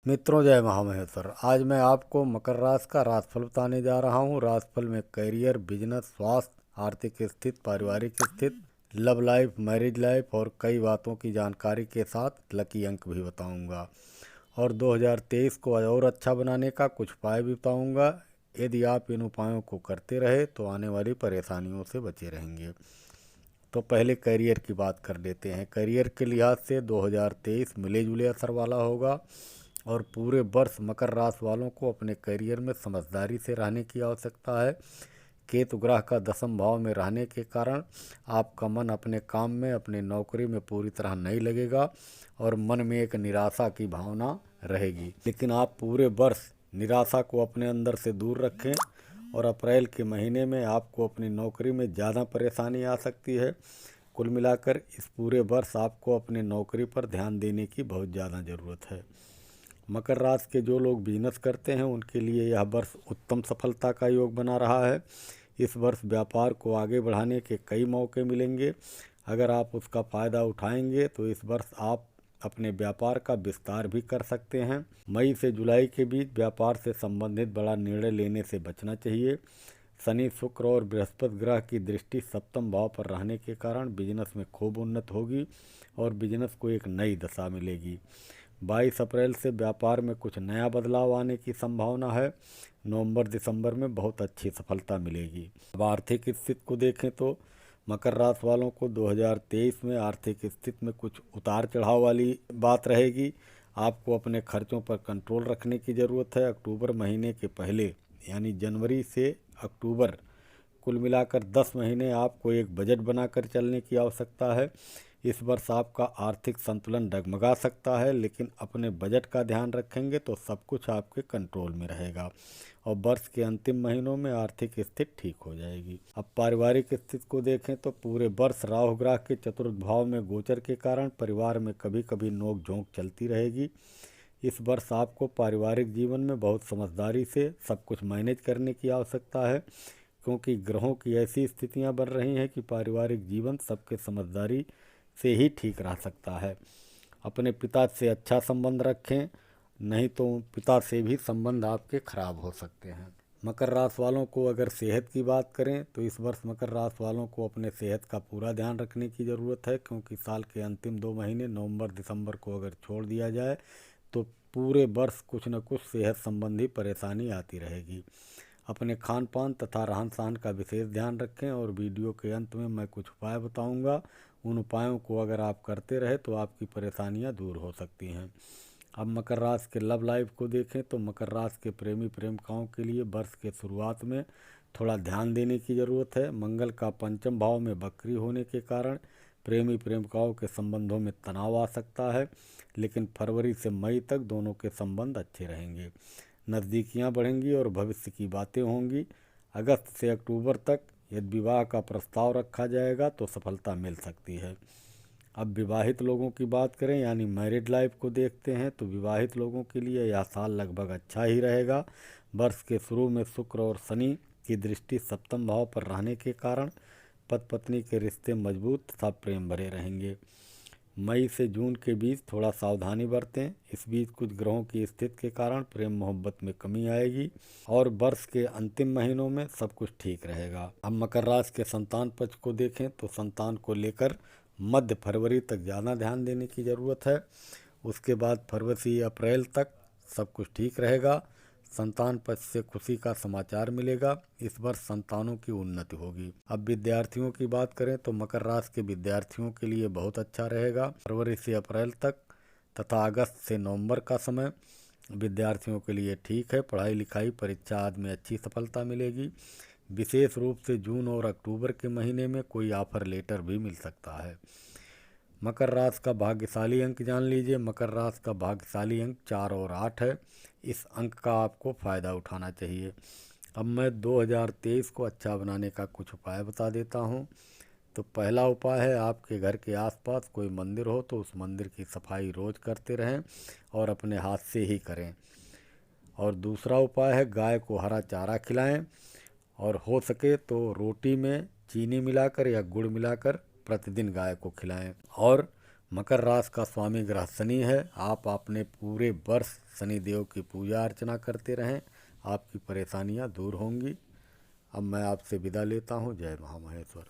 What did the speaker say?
मित्रों, जय महामहेश्वर। आज मैं आपको मकर राशि का राशिफल बताने जा रहा हूँ। राशिफल में करियर, बिजनेस, स्वास्थ्य, आर्थिक स्थिति, पारिवारिक स्थिति, लव लाइफ, मैरिज लाइफ और कई बातों की जानकारी के साथ लकी अंक भी बताऊंगा। और 2023 को और अच्छा बनाने का कुछ उपाय भी बताऊंगा। यदि आप इन उपायों को करते रहे तो आने वाली परेशानियों से बचे रहेंगे। तो पहले करियर की बात कर लेते हैं। करियर के लिहाज से 2023 मिले जुले असर वाला होगा और पूरे वर्ष मकर राशि वालों को अपने करियर में समझदारी से रहने की आवश्यकता है। केतु ग्रह का दसम भाव में रहने के कारण आपका मन अपने काम में, अपने नौकरी में पूरी तरह नहीं लगेगा और मन में एक निराशा की भावना रहेगी। लेकिन आप पूरे वर्ष निराशा को अपने अंदर से दूर रखें और अप्रैल के महीने में आपको अपनी नौकरी में ज़्यादा परेशानी आ सकती है। कुल मिलाकर इस पूरे वर्ष आपको अपने नौकरी पर ध्यान देने की बहुत ज़्यादा ज़रूरत है। मकर राशि के जो लोग बिजनेस करते हैं उनके लिए यह वर्ष उत्तम सफलता का योग बना रहा है। इस वर्ष व्यापार को आगे बढ़ाने के कई मौके मिलेंगे। अगर आप उसका फ़ायदा उठाएंगे तो इस वर्ष आप अपने व्यापार का विस्तार भी कर सकते हैं। मई से जुलाई के बीच व्यापार से संबंधित बड़ा निर्णय लेने से बचना चाहिए। शनि, शुक्र और बृहस्पति ग्रह की दृष्टि सप्तम भाव पर रहने के कारण बिजनेस में खूब उन्नति होगी और बिजनेस को एक नई दशा मिलेगी। 22 अप्रैल से व्यापार में कुछ नया बदलाव आने की संभावना है। नवंबर दिसंबर में बहुत अच्छी सफलता मिलेगी। अब आर्थिक स्थिति को देखें तो मकर राशि वालों को 2023 में आर्थिक स्थिति में कुछ उतार चढ़ाव वाली बात रहेगी। आपको अपने खर्चों पर कंट्रोल रखने की ज़रूरत है। अक्टूबर महीने के पहले यानी जनवरी से अक्टूबर कुल मिलाकर 10 महीने आपको एक बजट बनाकर चलने की आवश्यकता है। इस वर्ष आपका आर्थिक संतुलन डगमगा सकता है, लेकिन अपने बजट का ध्यान रखेंगे तो सब कुछ आपके कंट्रोल में रहेगा और वर्ष के अंतिम महीनों में आर्थिक स्थिति ठीक हो जाएगी। अब पारिवारिक स्थिति को देखें तो पूरे वर्ष राहु ग्रह के चतुर्थ भाव में गोचर के कारण परिवार में कभी कभी नोक झोंक चलती रहेगी। इस वर्ष आपको पारिवारिक जीवन में बहुत समझदारी से सब कुछ मैनेज करने की आवश्यकता है, क्योंकि ग्रहों की ऐसी स्थितियां बन रही हैं कि पारिवारिक जीवन सबके समझदारी से ही ठीक रह सकता है। अपने पिता से अच्छा संबंध रखें, नहीं तो पिता से भी संबंध आपके खराब हो सकते हैं। मकर राशि वालों को अगर सेहत की बात करें तो इस वर्ष मकर राशि वालों को अपने सेहत का पूरा ध्यान रखने की ज़रूरत है, क्योंकि साल के अंतिम 2 महीने नवंबर दिसंबर को अगर छोड़ दिया जाए तो पूरे वर्ष कुछ न कुछ सेहत संबंधी परेशानी आती रहेगी। अपने खान पान तथा रहन सहन का विशेष ध्यान रखें और वीडियो के अंत में मैं कुछ उपाय बताऊंगा। उन उपायों को अगर आप करते रहे तो आपकी परेशानियां दूर हो सकती हैं। अब मकर राशि के लव लाइफ को देखें तो मकर राशि के प्रेमी प्रेमिकाओं के लिए वर्ष के शुरुआत में थोड़ा ध्यान देने की ज़रूरत है। मंगल का पंचम भाव में वक्री होने के कारण प्रेमी प्रेमिकाओं के संबंधों में तनाव आ सकता है, लेकिन फरवरी से मई तक दोनों के संबंध अच्छे रहेंगे। नज़दीकियां बढ़ेंगी और भविष्य की बातें होंगी। अगस्त से अक्टूबर तक यदि विवाह का प्रस्ताव रखा जाएगा तो सफलता मिल सकती है। अब विवाहित लोगों की बात करें यानी मैरिड लाइफ को देखते हैं तो विवाहित लोगों के लिए यह साल लगभग अच्छा ही रहेगा। वर्ष के शुरू में शुक्र और शनि की दृष्टि सप्तम भाव पर रहने के कारण पति पत्नी के रिश्ते मजबूत तथा प्रेम भरे रहेंगे। मई से जून के बीच थोड़ा सावधानी बरतें। इस बीच कुछ ग्रहों की स्थिति के कारण प्रेम मोहब्बत में कमी आएगी और वर्ष के अंतिम महीनों में सब कुछ ठीक रहेगा। अब मकर राशि के संतान पक्ष को देखें तो संतान को लेकर मध्य फरवरी तक ज़्यादा ध्यान देने की ज़रूरत है। उसके बाद फरवरी अप्रैल तक सब कुछ ठीक रहेगा। संतान पक्ष से खुशी का समाचार मिलेगा। इस वर्ष संतानों की उन्नति होगी। अब विद्यार्थियों की बात करें तो मकर राशि के विद्यार्थियों के लिए बहुत अच्छा रहेगा। फरवरी से अप्रैल तक तथा अगस्त से नवंबर का समय विद्यार्थियों के लिए ठीक है। पढ़ाई लिखाई परीक्षा आदि में अच्छी सफलता मिलेगी। विशेष रूप से जून और अक्टूबर के महीने में कोई ऑफर लेटर भी मिल सकता है। मकर राशि का भाग्यशाली अंक जान लीजिए। मकर राशि का भाग्यशाली अंक 4 और 8 है। इस अंक का आपको फ़ायदा उठाना चाहिए। अब मैं 2023 को अच्छा बनाने का कुछ उपाय बता देता हूँ। तो पहला उपाय है, आपके घर के आसपास कोई मंदिर हो तो उस मंदिर की सफाई रोज़ करते रहें और अपने हाथ से ही करें। और दूसरा उपाय है, गाय को हरा चारा खिलाएं और हो सके तो रोटी में चीनी मिलाकर या गुड़ मिलाकर प्रतिदिन गाय को खिलाएं। और मकर राशि का स्वामी ग्रह शनि है। आप अपने पूरे वर्ष शनि देव की पूजा अर्चना करते रहें, आपकी परेशानियां दूर होंगी। अब मैं आपसे विदा लेता हूं। जय महामहेश्वर।